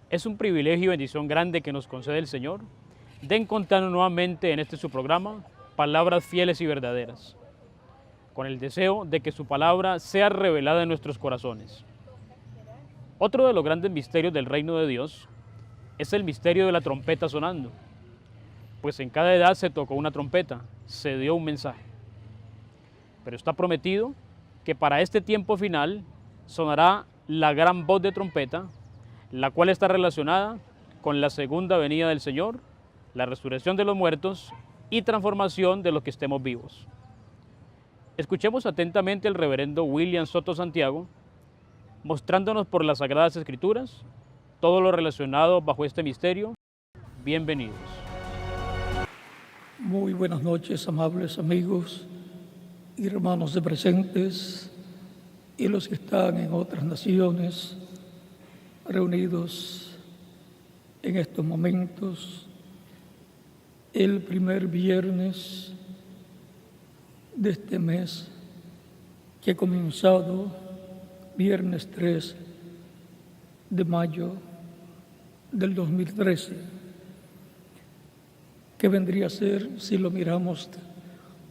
Es un privilegio y bendición grande que nos concede el Señor de encontrarnos nuevamente en este su programa, Palabras Fieles y Verdaderas, con el deseo de que su palabra sea revelada en nuestros corazones. Otro de los grandes misterios del reino de Dios es el misterio de la trompeta sonando, pues en cada edad se tocó una trompeta, se dio un mensaje. Pero está prometido que para este tiempo final sonará la gran voz de trompeta, la cual está relacionada con la segunda venida del Señor, la resurrección de los muertos y transformación de los que estemos vivos. Escuchemos atentamente al reverendo William Soto Santiago, mostrándonos por las Sagradas Escrituras todo lo relacionado bajo este misterio. Bienvenidos. Muy buenas noches, amables amigos y hermanos de presentes y los que están en otras naciones reunidos en estos momentos, el primer viernes de este mes que ha comenzado, viernes 3 de mayo del 2013, que vendría a ser, si lo miramos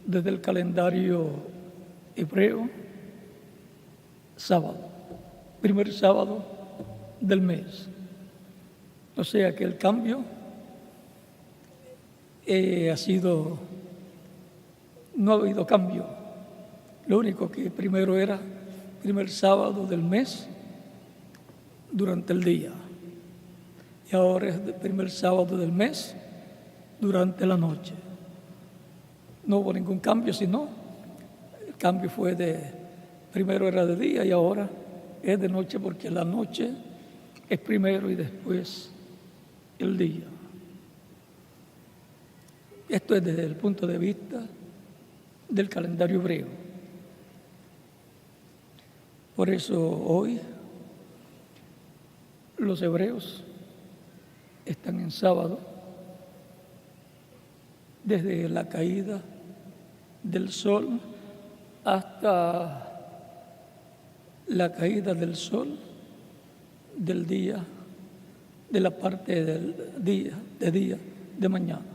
desde el calendario hebreo, sábado, primer sábado del mes. O sea que el cambio no ha habido cambio. Lo único que primero era primer sábado del mes durante el día. Y ahora es el primer sábado del mes durante la noche. No hubo ningún cambio, sino el cambio fue primero era de día y ahora es de noche, porque la noche es primero y después el día. Esto es desde el punto de vista del calendario hebreo. Por eso hoy los hebreos están en sábado desde la caída del sol hasta la caída del sol del día, de la parte del día, de mañana,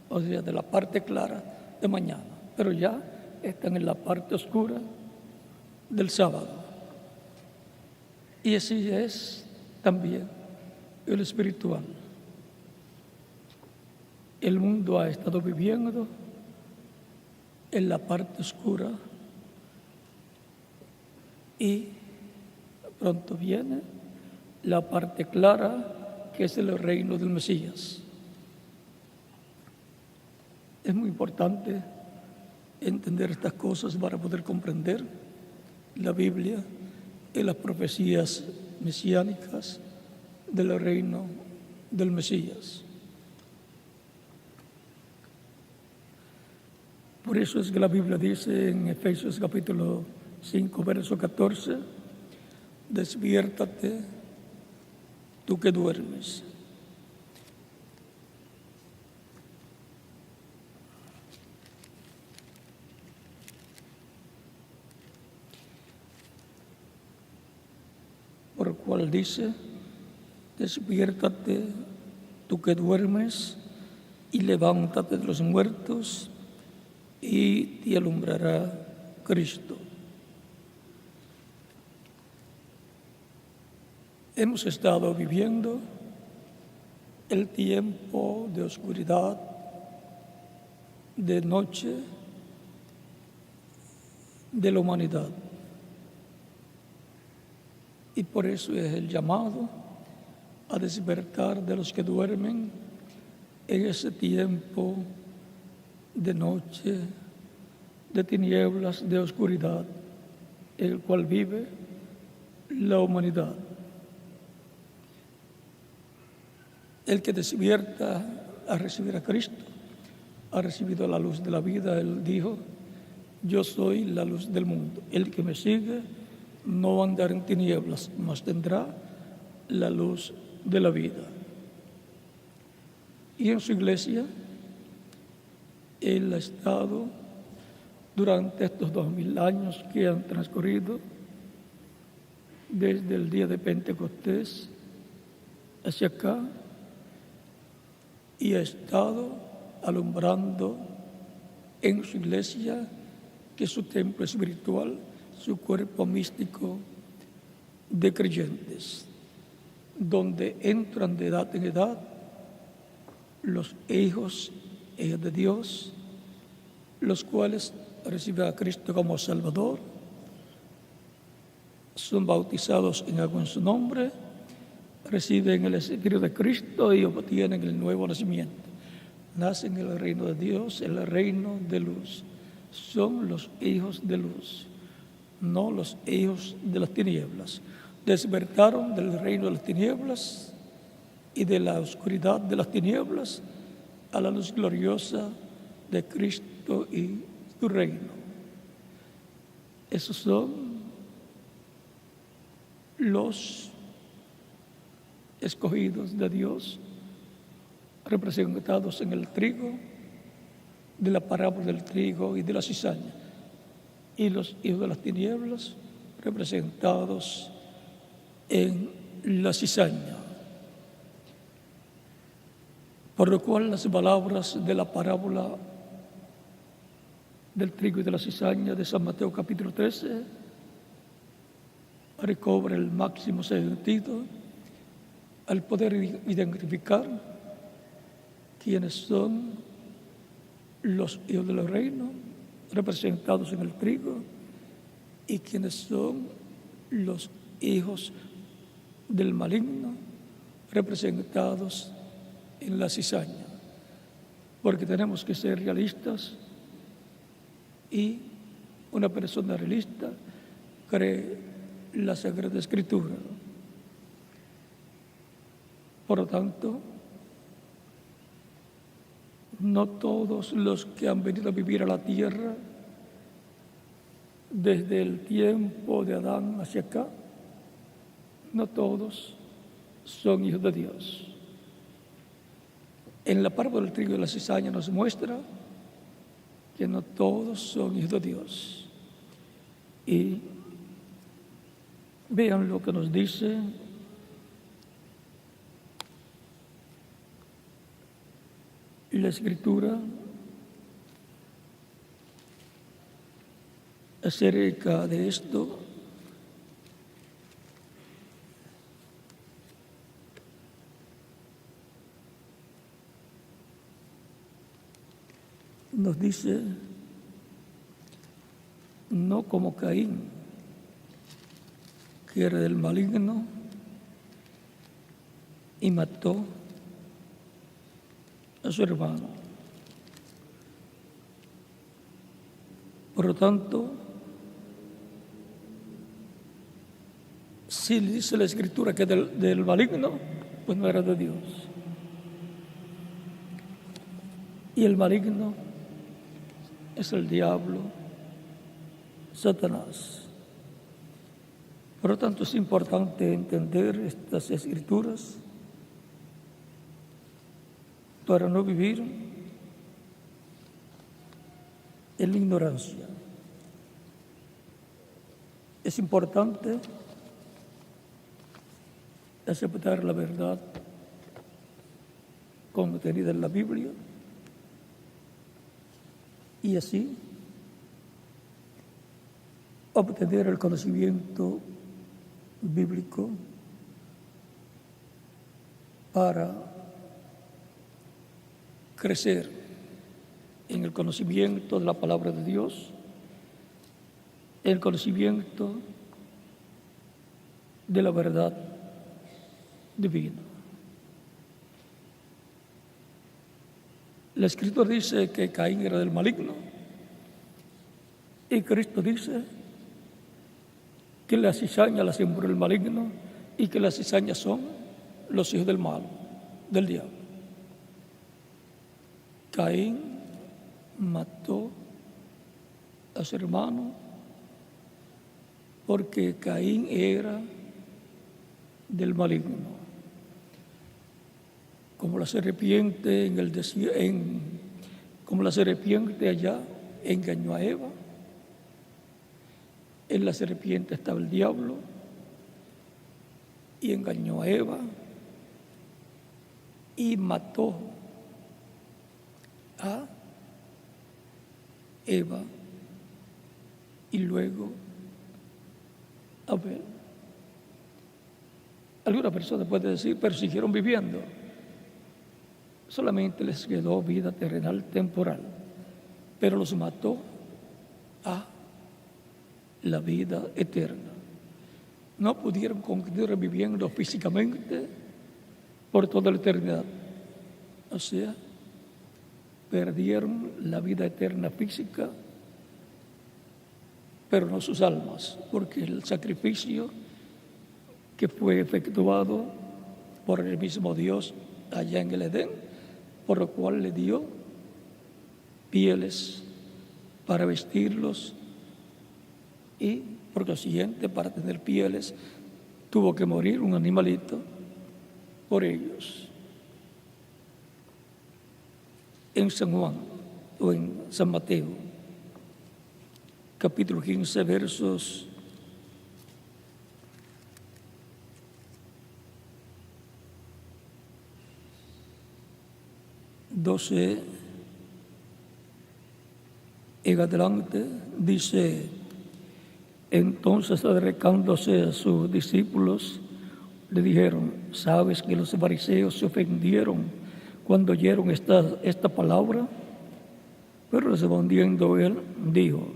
o sea, de la parte clara de mañana, pero ya están en la parte oscura del sábado. Y así es también el espiritual. El mundo ha estado viviendo en la parte oscura y pronto viene la parte clara, que es el reino del Mesías. Es muy importante entender estas cosas para poder comprender la Biblia y las profecías mesiánicas del reino del Mesías. Por eso es que la Biblia dice en Efesios capítulo 5, verso 14, despiértate tú que duermes. Por cual dice, despiértate tú que duermes y levántate de los muertos y te alumbrará Cristo. Hemos estado viviendo el tiempo de oscuridad, de noche de la humanidad. Y por eso es el llamado a despertar de los que duermen en ese tiempo de noche, de tinieblas, de oscuridad, en el cual vive la humanidad. El que despierta a recibir a Cristo, ha recibido la luz de la vida. Él dijo, yo soy la luz del mundo. El que me sigue no va a andar en tinieblas, mas tendrá la luz de la vida. Y en su iglesia, Él ha estado durante estos 2000 años que han transcurrido desde el día de Pentecostés hacia acá y ha estado alumbrando en su iglesia, que es su templo espiritual, su cuerpo místico de creyentes, donde entran de edad en edad los hijos e hijas de Dios, los cuales reciben a Cristo como Salvador, son bautizados en agua en su nombre, reciben el Espíritu de Cristo y obtienen el nuevo nacimiento. Nacen en el reino de Dios, el reino de luz. Son los hijos de luz, no los hijos de las tinieblas. Despertaron del reino de las tinieblas y de la oscuridad de las tinieblas a la luz gloriosa de Cristo y su reino. Esos son los escogidos de Dios, representados en el trigo, de la parábola del trigo y de la cizaña, y los hijos de las tinieblas, representados en la cizaña. Por lo cual las palabras de la parábola del trigo y de la cizaña de San Mateo capítulo 13 recobra el máximo sentido al poder identificar quiénes son los hijos del reino representados en el trigo y quiénes son los hijos del maligno representados en la cizaña, porque tenemos que ser realistas y una persona realista cree la Sagrada Escritura. Por lo tanto, no todos los que han venido a vivir a la tierra desde el tiempo de Adán hacia acá, no todos son hijos de Dios. En la parábola del trigo y la cizaña nos muestra que no todos son hijos de Dios. Y vean lo que nos dice la Escritura acerca de esto. Nos dice, no como Caín, que era del maligno y mató a su hermano. Por lo tanto, si dice la Escritura que del maligno, pues no era de Dios. Y el maligno es el diablo, Satanás. Por lo tanto, es importante entender estas Escrituras para no vivir en la ignorancia. Es importante aceptar la verdad contenida en la Biblia y así obtener el conocimiento bíblico para crecer en el conocimiento de la palabra de Dios, en el conocimiento de la verdad divina. La Escritura dice que Caín era del maligno y Cristo dice que la cizaña la sembró el maligno y que las cizañas son los hijos del mal, del diablo. Caín mató a su hermano porque Caín era del maligno. Como la serpiente como la serpiente allá engañó a Eva, en la serpiente estaba el diablo y engañó a Eva y mató a Eva y luego a Abel. Alguna persona puede decir, pero siguieron viviendo. Solamente les quedó vida terrenal temporal, pero los mató a la vida eterna. No pudieron continuar viviendo físicamente por toda la eternidad. O sea, perdieron la vida eterna física, pero no sus almas, porque el sacrificio que fue efectuado por el mismo Dios allá en el Edén, por lo cual le dio pieles para vestirlos y por consiguiente para tener pieles tuvo que morir un animalito por ellos. En San Juan o en San Mateo, capítulo 15, versos 12 en adelante, dice: entonces acercándose a sus discípulos, le dijeron: ¿sabes que los fariseos se ofendieron cuando oyeron esta palabra? Pero respondiendo él, dijo: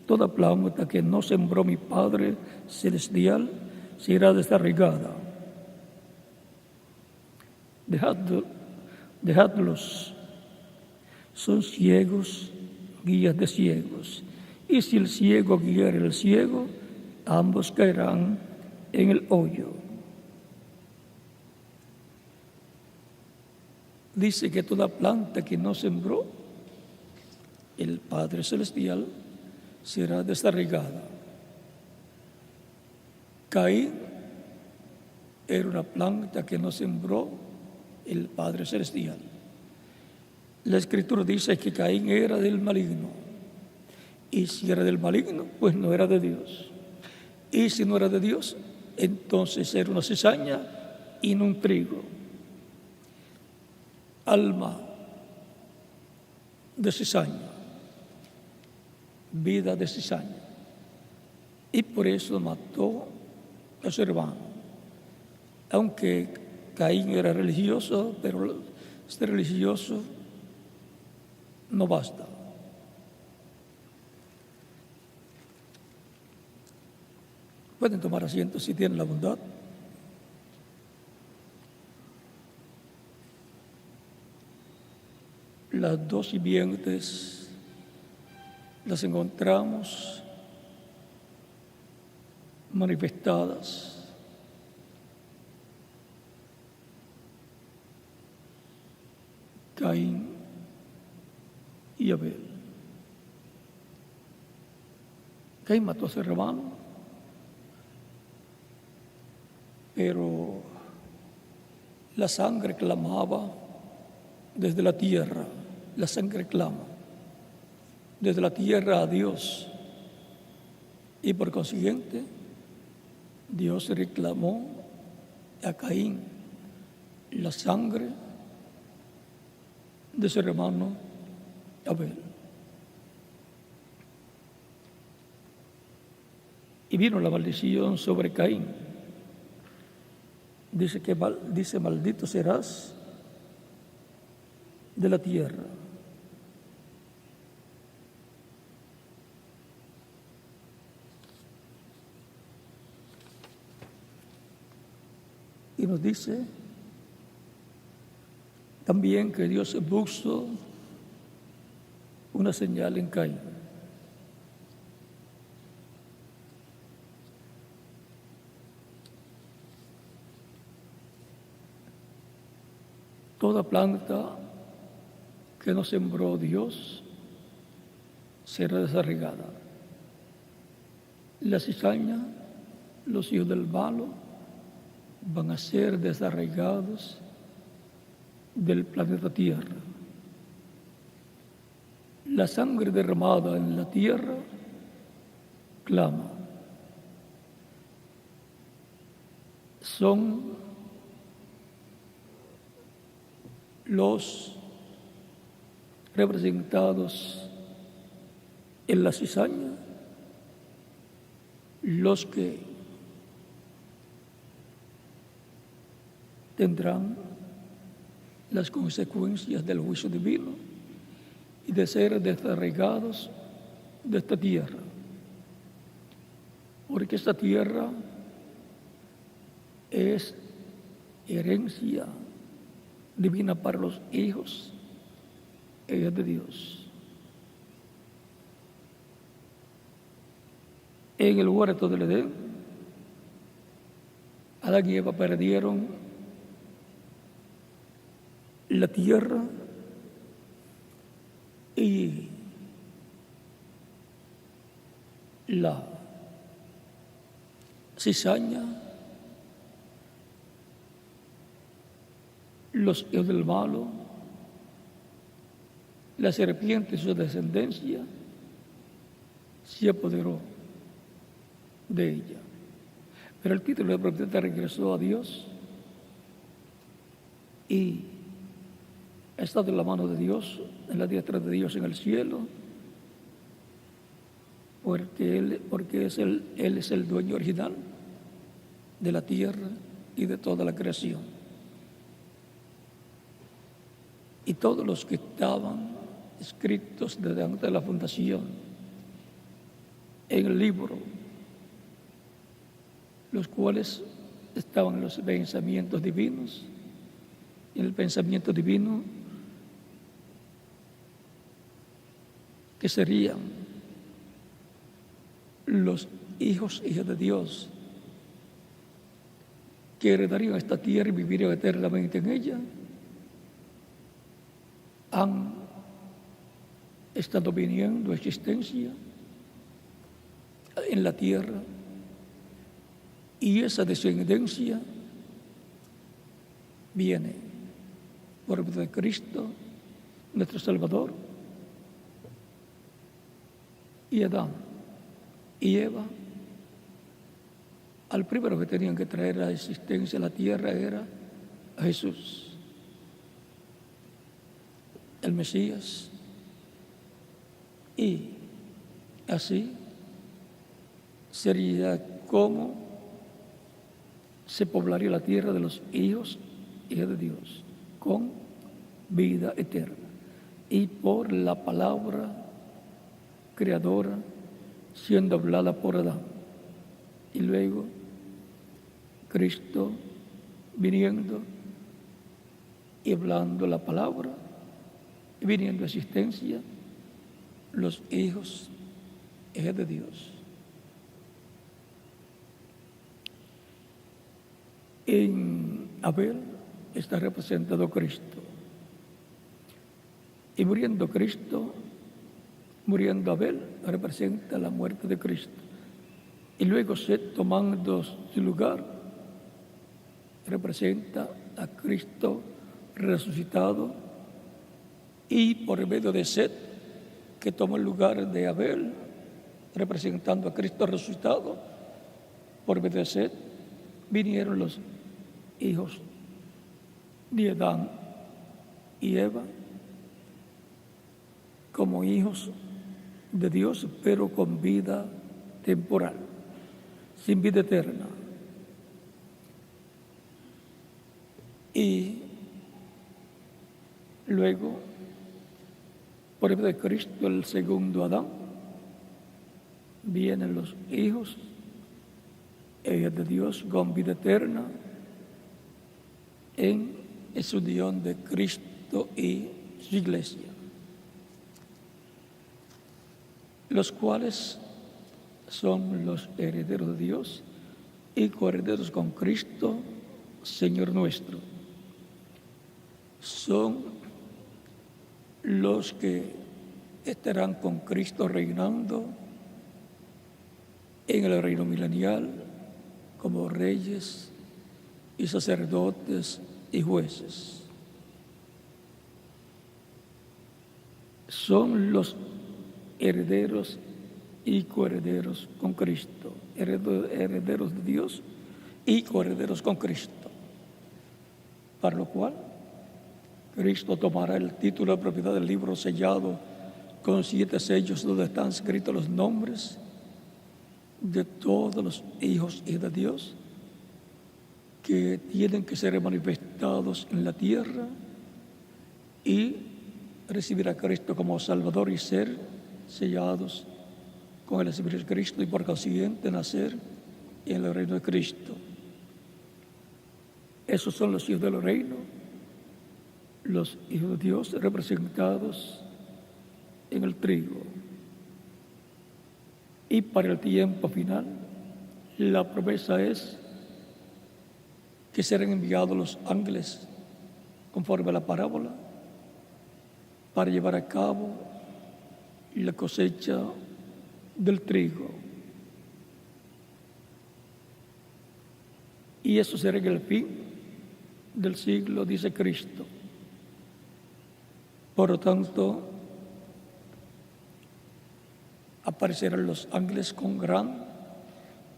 toda planta que no sembró mi Padre Celestial será desarraigada. Dejadlos, son ciegos, guías de ciegos. Y si el ciego guiara al ciego, ambos caerán en el hoyo. Dice que toda planta que no sembró el Padre Celestial será desarraigada. Caín era una planta que no sembró el Padre Celestial. La Escritura dice que Caín era del maligno. Y si era del maligno, pues no era de Dios. Y si no era de Dios, entonces era una cizaña y no un trigo. Alma de cizaña, vida de cizaña. Y por eso mató a su hermano. Aunque Caín era religioso, pero ser religioso no basta. Pueden tomar asiento si tienen la bondad. Las dos simientes las encontramos manifestadas Caín y Abel. Caín mató a su hermano, pero la sangre clamaba desde la tierra, la sangre clama desde la tierra a Dios, y por consiguiente Dios reclamó a Caín la sangre de su hermano Abel. Y vino la maldición sobre Caín. Dice, maldito serás de la tierra. Y nos dice también que Dios puso una señal en Caín. Toda planta que no sembró Dios será desarraigada. La cizaña, los hijos del malo, van a ser desarraigados del planeta Tierra. La sangre derramada en la tierra clama. Son los representados en la cizaña, los que tendrán las consecuencias del juicio divino y de ser desarraigados de esta tierra. Porque esta tierra es herencia divina para los hijos e hijas de Dios. En el huerto del Edén, Adán y Eva perdieron la tierra y la cizaña, los hijos del malo, la serpiente y su descendencia se apoderó de ella. Pero el título de propiedad regresó a Dios y ha estado en la mano de Dios, en la diestra de Dios en el cielo, porque Él es el dueño original de la tierra y de toda la creación. Y todos los que estaban escritos desde antes de la fundación en el libro, los cuales estaban en los pensamientos divinos, y en el pensamiento divino que serían los hijos e hijas de Dios, que heredarían esta tierra y vivirían eternamente en ella, han estado viniendo a existencia en la tierra, y esa descendencia viene por medio de Cristo, nuestro Salvador, y Adán y Eva. Al primero que tenían que traer a la existencia a la tierra era a Jesús, el Mesías, y así sería como se poblaría la tierra de los hijos y hijas de Dios con vida eterna, y por la palabra creadora siendo hablada por Adán, y luego Cristo viniendo y hablando la palabra y viniendo a existencia los hijos y hijas de Dios. En Abel está representado Cristo, y muriendo Cristo, muriendo Abel, representa la muerte de Cristo. Y luego Set, tomando su lugar, representa a Cristo resucitado. Y por medio de Set, que toma el lugar de Abel, representando a Cristo resucitado, por medio de Set, vinieron los hijos de Adán y Eva como hijos de Dios, pero con vida temporal, sin vida eterna. Y luego, por medio de Cristo, el segundo Adán, vienen los hijos de Dios con vida eterna en esa unión de Cristo y su iglesia, los cuales son los herederos de Dios y coherederos con Cristo, Señor nuestro. Son los que estarán con Cristo reinando en el reino milenial como reyes y sacerdotes y jueces. Son los herederos y coherederos con Cristo, herederos de Dios y coherederos con Cristo, para lo cual Cristo tomará el título de propiedad del libro sellado con 7 sellos donde están escritos los nombres de todos los hijos y de Dios que tienen que ser manifestados en la tierra y recibir a Cristo como Salvador y ser sellados con el Espíritu de Cristo y por consiguiente nacer en el reino de Cristo. Esos son los hijos del reino, los hijos de Dios representados en el trigo. Y para el tiempo final, la promesa es que serán enviados los ángeles conforme a la parábola para llevar a cabo la cosecha del trigo. Y eso será en el fin del siglo, dice Cristo. Por lo tanto, aparecerán los ángeles con gran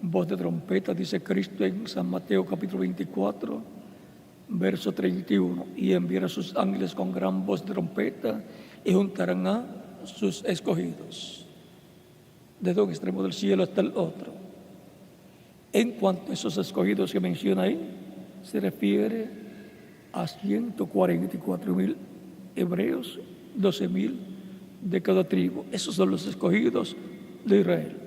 voz de trompeta, dice Cristo en San Mateo capítulo 24, verso 31, y enviará a sus ángeles con gran voz de trompeta y juntarán a sus escogidos, desde un extremo del cielo hasta el otro. En cuanto a esos escogidos que menciona ahí, se refiere a 144,000 hebreos, 12,000 de cada tribu. Esos son los escogidos de Israel.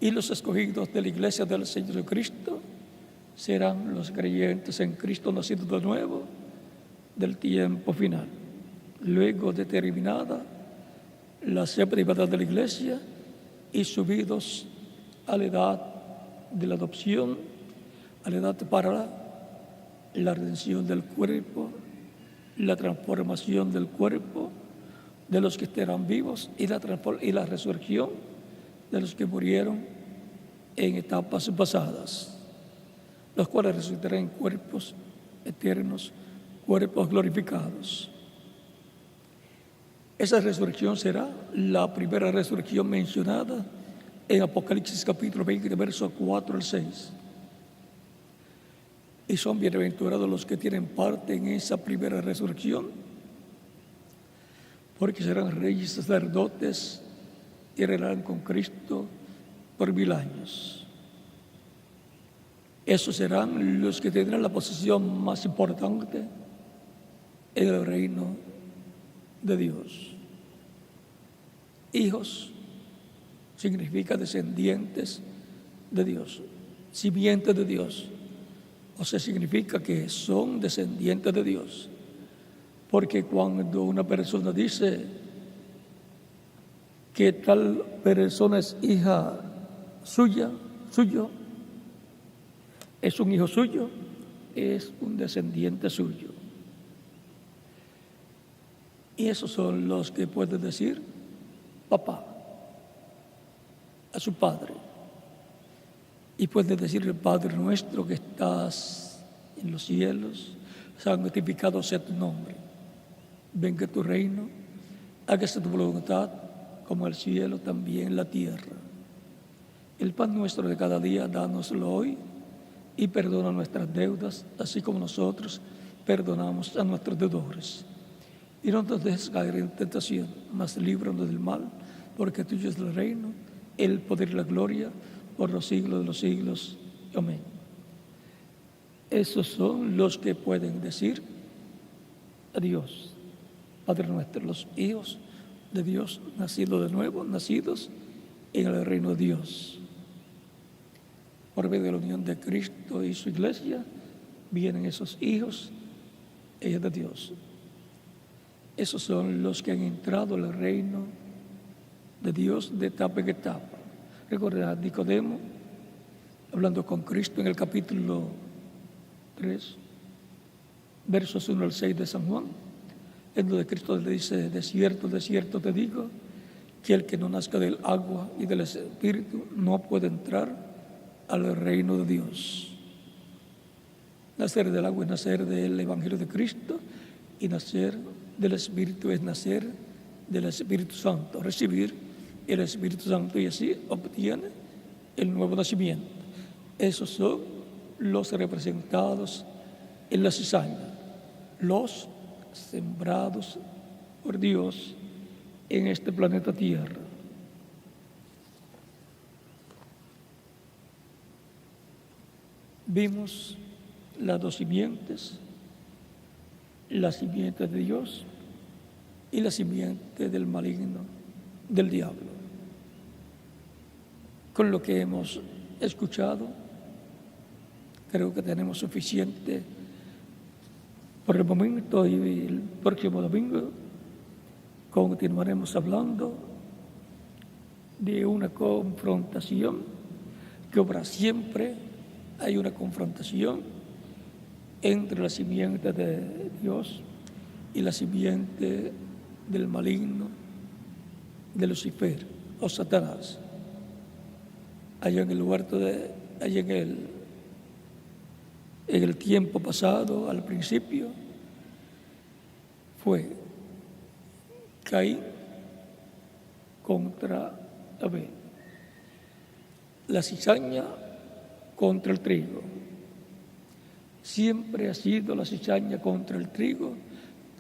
Y los escogidos de la iglesia del Señor Jesucristo serán los creyentes en Cristo nacidos de nuevo del tiempo final. Luego de terminada la séptima edad de la iglesia y subidos a la edad de la adopción, a la edad para la redención del cuerpo, la transformación del cuerpo de los que estarán vivos y la resurrección de los que murieron en etapas pasadas, los cuales resucitarán en cuerpos eternos, cuerpos glorificados. Esa resurrección será la primera resurrección mencionada en Apocalipsis capítulo 20, versos 4 al 6. Y son bienaventurados los que tienen parte en esa primera resurrección, porque serán reyes y sacerdotes y reinarán con Cristo por 1000 años. Esos serán los que tendrán la posición más importante en el reino de Dios. Hijos significa descendientes de Dios, simiente de Dios. O sea, significa que son descendientes de Dios. Porque cuando una persona dice que tal persona es hija suyo, es un hijo suyo, es un descendiente suyo. Y esos son los que pueden decir papá a su padre. Y puede decirle: Padre nuestro que estás en los cielos, santificado sea tu nombre. Venga tu reino, hágase tu voluntad, como el cielo, también en la tierra. El pan nuestro de cada día, dánoslo hoy, y perdona nuestras deudas, así como nosotros perdonamos a nuestros deudores. Y no nos dejes caer en tentación, mas líbranos del mal, porque tuyo es el reino, el poder y la gloria, por los siglos de los siglos. Amén. Esos son los que pueden decir a Dios, Padre nuestro, los hijos de Dios, nacidos de nuevo, nacidos en el reino de Dios. Por medio de la unión de Cristo y su iglesia, vienen esos hijos de Dios. Esos son los que han entrado al reino de Dios de etapa en etapa. Recuerda a Nicodemo, hablando con Cristo en el capítulo 3, versos 1 al 6 de San Juan, en donde Cristo le dice: de cierto te digo, que el que no nazca del agua y del Espíritu no puede entrar al reino de Dios. Nacer del agua es nacer del Evangelio de Cristo, y nacer del Espíritu es nacer del Espíritu Santo, recibir el Espíritu Santo, y así obtiene el nuevo nacimiento. Esos son los representados en la cizaña, los sembrados por Dios en este planeta Tierra. Vimos las dos simientes, la simiente de Dios y la simiente del maligno, del diablo. Con lo que hemos escuchado, creo que tenemos suficiente por el momento, y el próximo domingo continuaremos hablando de una confrontación que obra siempre. Hay una confrontación entre la simiente de Dios y la simiente del maligno, de Lucifer o Satanás. Allá en el huerto allá en el tiempo pasado, al principio, fue Caín contra Abel, la cizaña contra el trigo. Siempre ha sido la cizaña contra el trigo,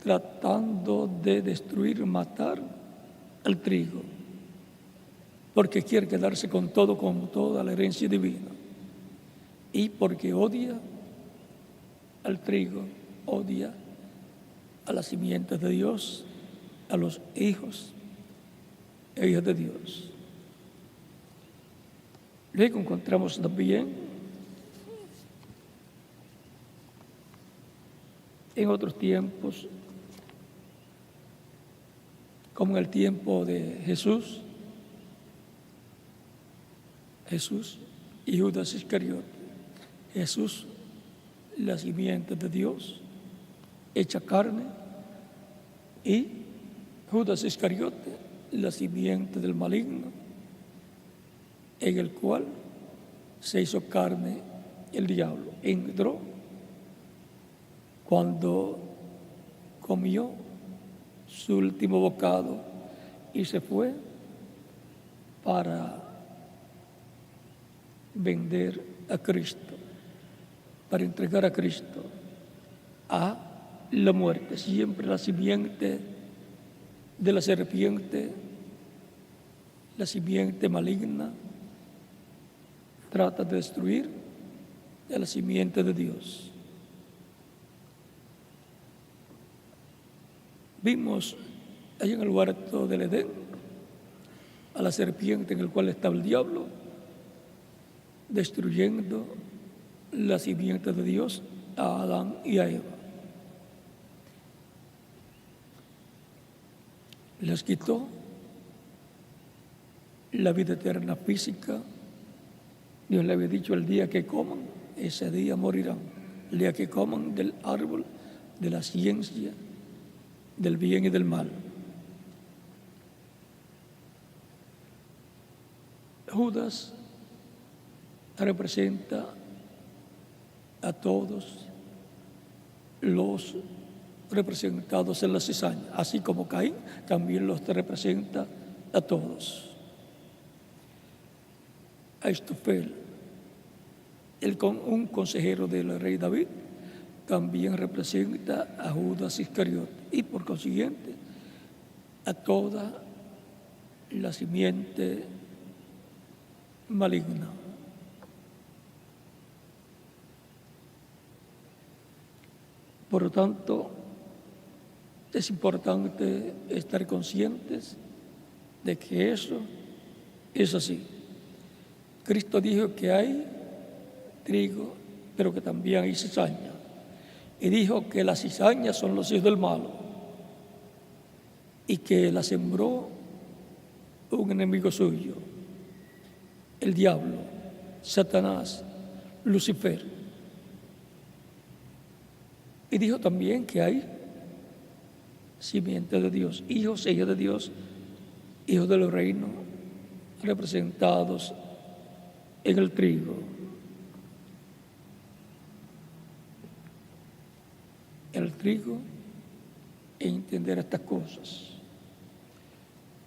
tratando de destruir, matar al trigo, porque quiere quedarse con todo, con toda la herencia divina, y porque odia al trigo, odia a las simientes de Dios, a los hijos e hijas de Dios. Luego encontramos también en otros tiempos, como en el tiempo de Jesús y Judas Iscariote. Jesús, la simiente de Dios, hecha carne, y Judas Iscariote, la simiente del maligno, en el cual se hizo carne el diablo. Entró cuando comió su último bocado y se fue para vender a Cristo, para entregar a Cristo a la muerte. Siempre la simiente de la serpiente, la simiente maligna, trata de destruir a la simiente de Dios. Vimos allá en el huerto del Edén a la serpiente en el cual estaba el diablo, destruyendo la simiente de Dios a Adán y a Eva. Les quitó la vida eterna física. Dios le había dicho: el día que coman, ese día morirán. El día que coman del árbol de la ciencia del bien y del mal. Judas representa a todos los representados en la cizaña, así como Caín también los representa a todos. Ahitofel, un consejero del rey David, también representa a Judas Iscariote y por consiguiente a toda la simiente maligna. Por lo tanto, es importante estar conscientes de que eso es así. Cristo dijo que hay trigo, pero que también hay cizaña. Y dijo que las cizañas son los hijos del malo y que la sembró un enemigo suyo, el diablo, Satanás, Lucifer. Y dijo también que hay simiente de Dios, hijos e hijas de Dios, hijos del reino, representados en el trigo. El trigo, entender estas cosas.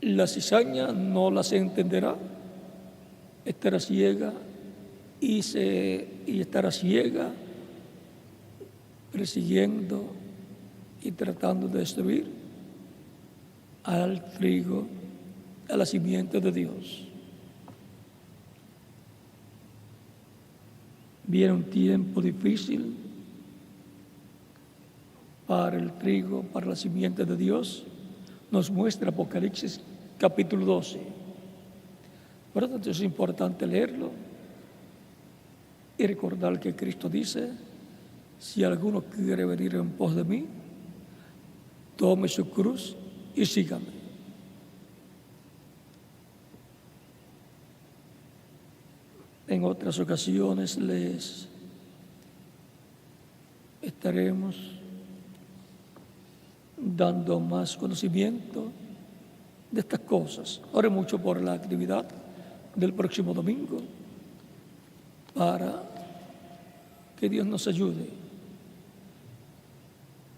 La cizaña no las entenderá, estará ciega y estará ciega persiguiendo y tratando de destruir al trigo, a la simiente de Dios. Viene un tiempo difícil para el trigo, para la simiente de Dios, nos muestra Apocalipsis capítulo 12. Por lo tanto, es importante leerlo y recordar que Cristo dice: si alguno quiere venir en pos de mí, tome su cruz y sígame. En otras ocasiones les estaremos dando más conocimiento de estas cosas. Ore mucho por la actividad del próximo domingo para que Dios nos ayude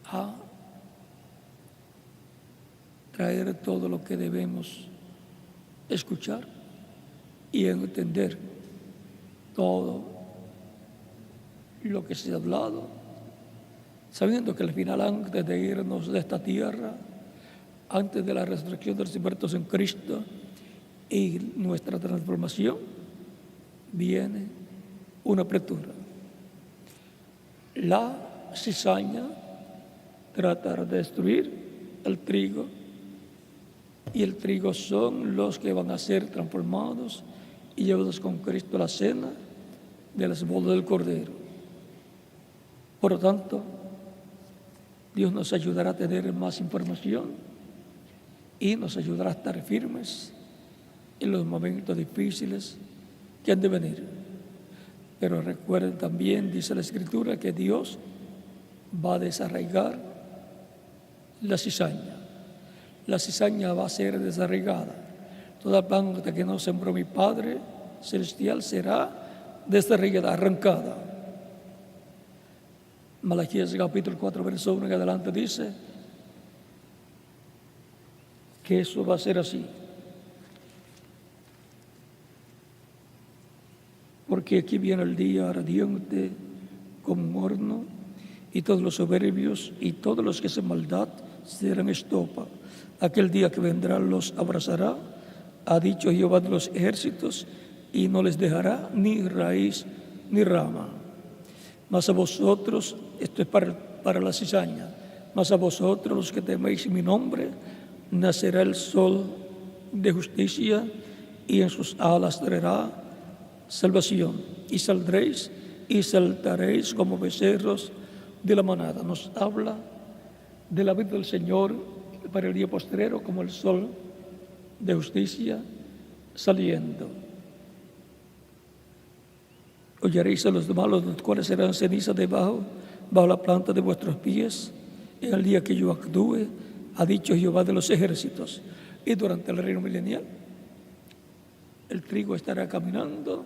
a traer todo lo que debemos escuchar y entender todo lo que se ha hablado, sabiendo que al final, antes de irnos de esta tierra, antes de la resurrección de los muertos en Cristo y nuestra transformación, viene una apertura. La cizaña tratará de destruir el trigo, y el trigo son los que van a ser transformados y llevados con Cristo a la cena de las bodas del Cordero. Por lo tanto, Dios nos ayudará a tener más información y nos ayudará a estar firmes en los momentos difíciles que han de venir. Pero recuerden también, dice la Escritura, que Dios va a desarraigar la cizaña. La cizaña va a ser desarraigada. Toda planta que no sembró mi Padre Celestial será desarraigada, arrancada. Malaquías capítulo 4, verso 1 en adelante dice que eso va a ser así. Porque aquí viene el día ardiente como un horno, y todos los soberbios y todos los que hacen maldad serán estopa. Aquel día que vendrá los abrazará, ha dicho Jehová de los ejércitos, y no les dejará ni raíz ni rama. Mas a vosotros, esto es para la cizaña, mas a vosotros los que teméis mi nombre, nacerá el sol de justicia, y en sus alas traerá salvación, y saldréis y saltaréis como becerros de la manada. Nos habla de la vida del Señor para el día postrero como el sol de justicia saliendo. Oyeréis a los malos, los cuales serán cenizas bajo la planta de vuestros pies, en el día que yo actúe, ha dicho Jehová de los ejércitos. Y durante el reino milenial, el trigo estará caminando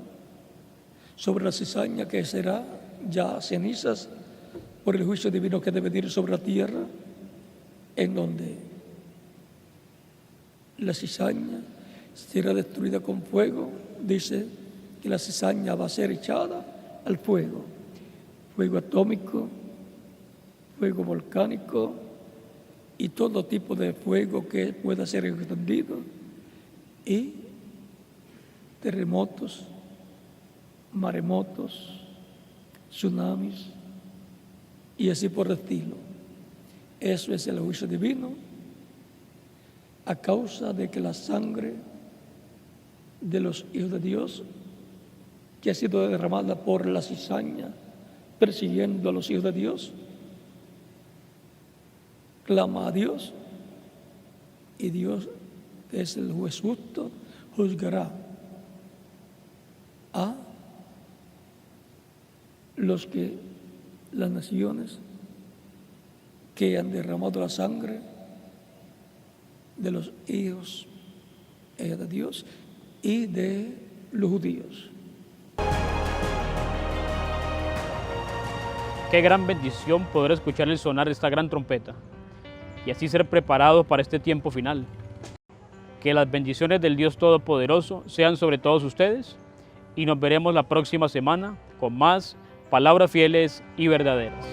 sobre la cizaña, que será ya cenizas por el juicio divino que debe venir sobre la tierra, en donde la cizaña será destruida con fuego. Dice que la cizaña va a ser echada al fuego, fuego atómico, fuego volcánico y todo tipo de fuego que pueda ser extendido, y terremotos, maremotos, tsunamis y así por el estilo. Eso es el juicio divino a causa de que la sangre de los hijos de Dios, que ha sido derramada por la cizaña persiguiendo a los hijos de Dios, clama a Dios, y Dios, que es el juez justo, juzgará a las naciones que han derramado la sangre de los hijos de Dios y de los judíos. Qué gran bendición poder escuchar el sonar de esta gran trompeta y así ser preparados para este tiempo final. Que las bendiciones del Dios Todopoderoso sean sobre todos ustedes, y nos veremos la próxima semana con más palabras fieles y verdaderas.